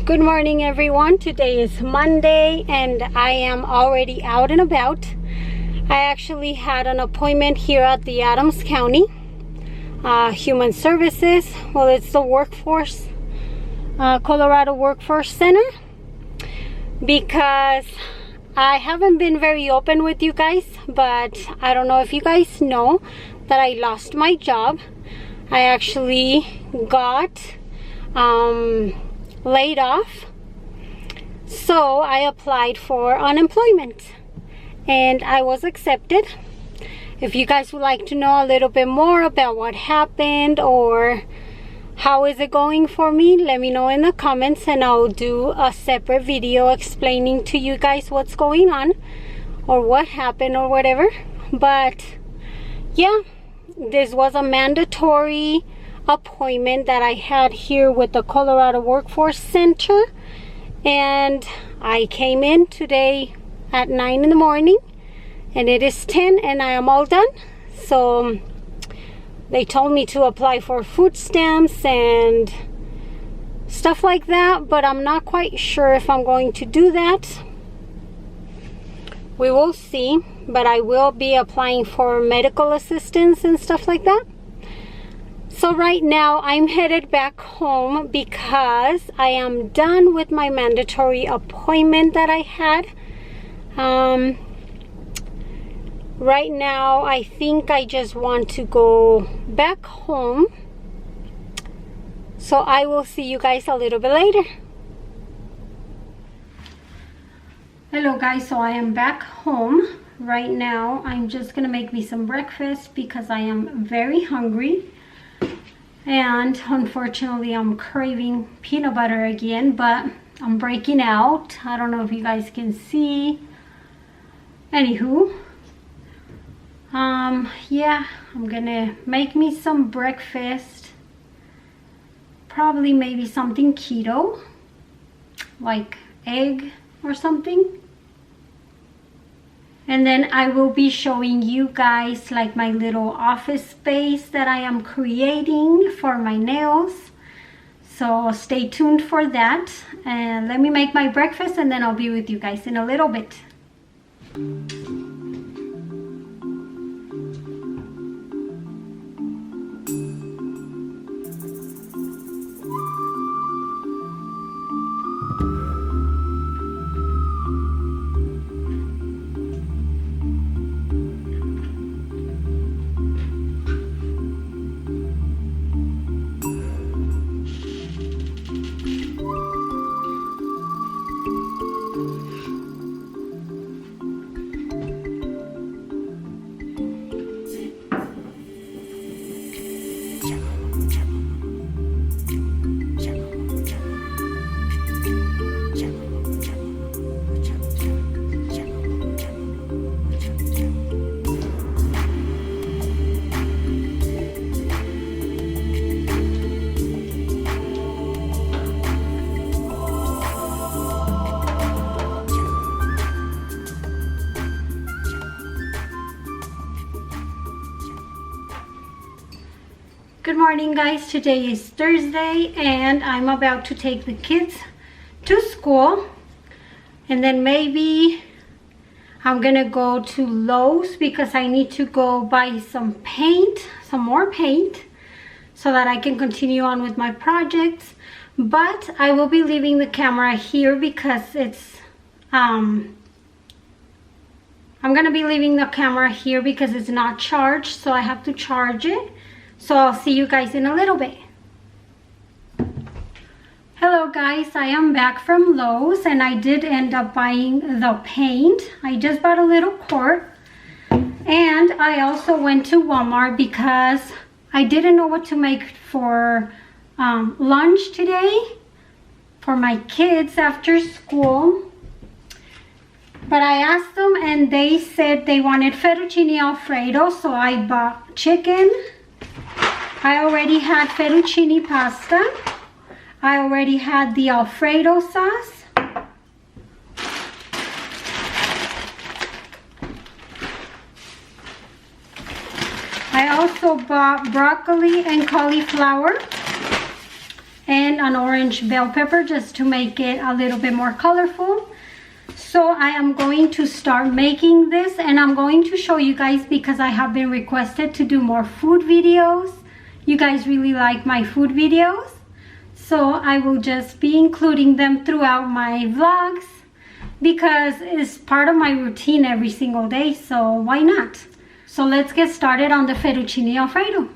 Good morning, everyone. Today is Monday and I am already out and about. I actually had an appointment here at the Adams County Human Services. Well, it's the Workforce Colorado Workforce Center, because I haven't been very open with you guys, but I don't know if you guys know that I lost my job. I actually got laid off, so I applied for unemployment and I was accepted. If you guys would like to know a little bit more about what happened or how is it going for me, let me know in the comments and I'll do a separate video explaining to you guys what's going on or what happened or whatever. But yeah, this was a mandatory appointment that I had here with the Colorado Workforce Center, and I came in today at 9 in the morning and it is 10 and I am all done. So they told me to apply for food stamps and stuff like that, but I'm not quite sure if I'm going to do that. We will see, but I will be applying for medical assistance and stuff like that. So right now I'm headed back home because I am done with my mandatory appointment that I had. Right now I think I just want to go back home. So I will see you guys a little bit later. Hello guys, so I am back home. Right now I'm just gonna make me some breakfast because I am very hungry. And unfortunately I'm craving peanut butter again, but I'm breaking out. I don't know if you guys can see. Anywho, yeah, I'm gonna make me some breakfast. Probably maybe something keto, like egg or something. And then I will be showing you guys like my little office space that I am creating for my nails. So stay tuned for that. And let me make my breakfast and then I'll be with you guys in a little bit. Good morning guys, today is Thursday and I'm about to take the kids to school, and then maybe I'm gonna go to Lowe's because I need to go buy some paint, some more paint, so that I can continue on with my projects. But I will be leaving the camera here because it's I'm gonna be leaving the camera here because it's not charged, so I have to charge it. So I'll see you guys in a little bit. Hello guys, I am back from Lowe's and I did end up buying the paint. I just bought a little quart, and I also went to Walmart because I didn't know what to make for lunch today for my kids after school. But I asked them and they said they wanted fettuccine alfredo, so I bought chicken. I already had fettuccine pasta. I already had the Alfredo sauce. I also bought broccoli and cauliflower. and an orange bell pepper just to make it a little bit more colorful. So I am going to start making this, and I'm going to show you guys because I have been requested to do more food videos. You guys really like my food videos, so I will just be including them throughout my vlogs because it's part of my routine every single day, so why not? So let's get started on the fettuccine alfredo.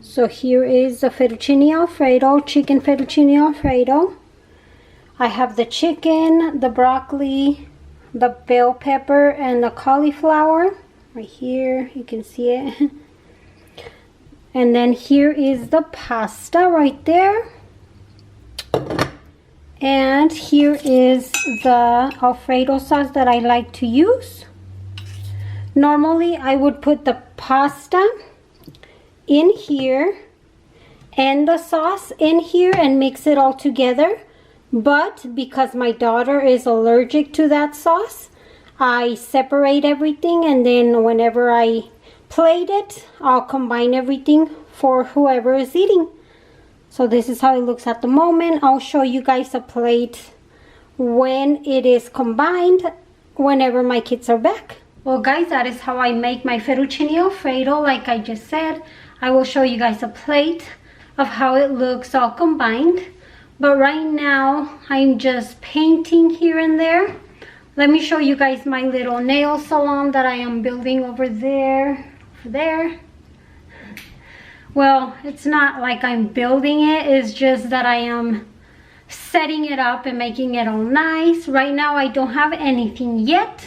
So here is the fettuccine alfredo, chicken fettuccine alfredo. I have the chicken, the broccoli, the bell pepper, and the cauliflower. Right here, you can see it. And then here is the pasta right there. And here is the alfredo sauce that I like to use. Normally, I would put the pasta in here and the sauce in here and mix it all together, but because my daughter is allergic to that sauce, I separate everything, and then whenever I plate it, I'll combine everything for whoever is eating. So this is how it looks at the moment. I'll show you guys a plate when it is combined whenever my kids are back. Well guys, that is how I make my fettuccine alfredo. Like I just said, I will show you guys a plate of how it looks all combined. But right now, I'm just painting here and there. Let me show you guys my little nail salon that I am building over there. Well, it's not like I'm building it. It's just that I am setting it up and making it all nice. Right now, I don't have anything yet.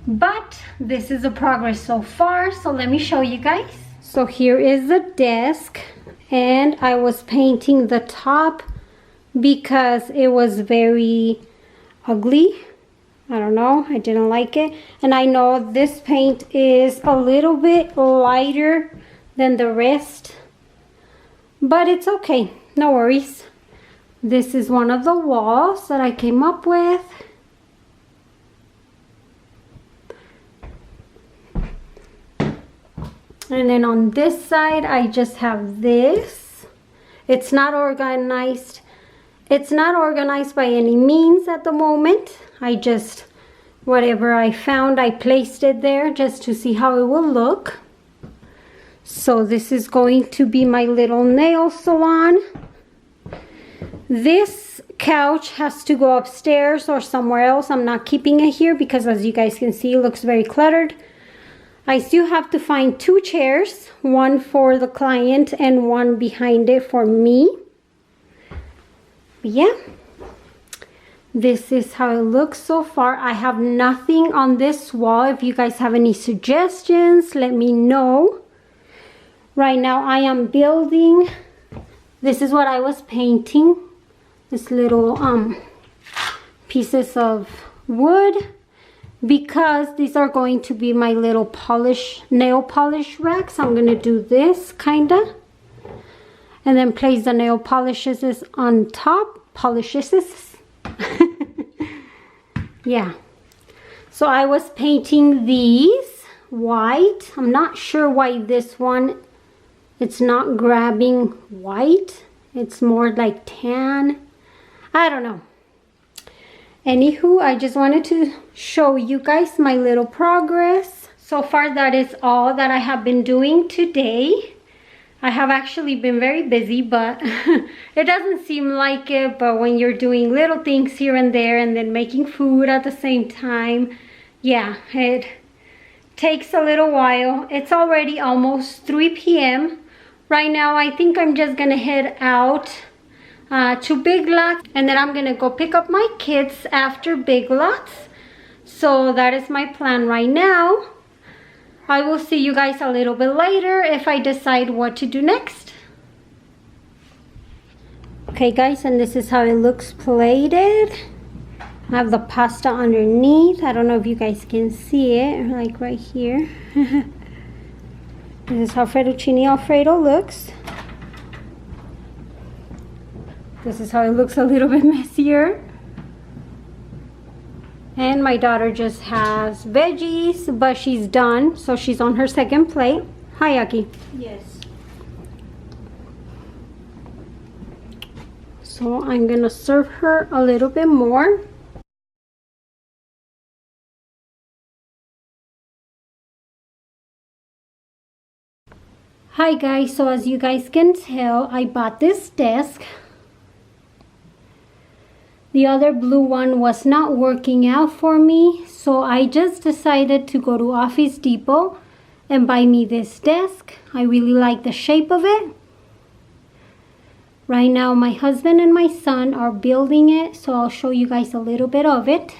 But this is the progress so far. So let me show you guys. So here is the desk, and I was painting the top because it was very ugly. I don't know, I didn't like it. And I know this paint is a little bit lighter than the rest, but it's okay, no worries. This is one of the walls that I came up with. And then on this side, I just have this. It's not organized. It's not organized by any means at the moment. I just, whatever I found, I placed it there just to see how it will look. So this is going to be my little nail salon. This couch has to go upstairs or somewhere else. I'm not keeping it here because, as you guys can see, it looks very cluttered. I still have to find 2 chairs, one for the client and one behind it for me. But yeah, this is how it looks so far. I have nothing on this wall. If you guys have any suggestions, let me know. Right now I am building. This is what I was painting. This little pieces of wood, because these are going to be my little nail polish racks. I'm gonna do this kinda, and then place the nail polishes on top. Yeah, so I was painting these white. I'm not sure why this one, it's not grabbing white. It's more like tan. I don't know. Anywho, I just wanted to show you guys my little progress. So far, that is all that I have been doing today. I have actually been very busy, but it doesn't seem like it. But when you're doing little things here and there and then making food at the same time, yeah, it takes a little while. It's already almost 3 p.m. Right now, I think I'm just gonna head out to Big Lots, and then I'm gonna go pick up my kids after Big Lots. So that is my plan right now. I will see you guys a little bit later if I decide what to do next. Okay guys, and this is how it looks plated. I have the pasta underneath. I don't know if you guys can see it, like right here. This is how fettuccine alfredo looks. This is how it looks, a little bit messier. And my daughter just has veggies, but she's done, so she's on her second plate. Hi, Aki. Yes. So I'm gonna serve her a little bit more. Hi guys, so as you guys can tell, I bought this desk. The other blue one was not working out for me, so I just decided to go to Office Depot and buy me this desk. I really like the shape of it. Right now my husband and my son are building it, so I'll show you guys a little bit of it.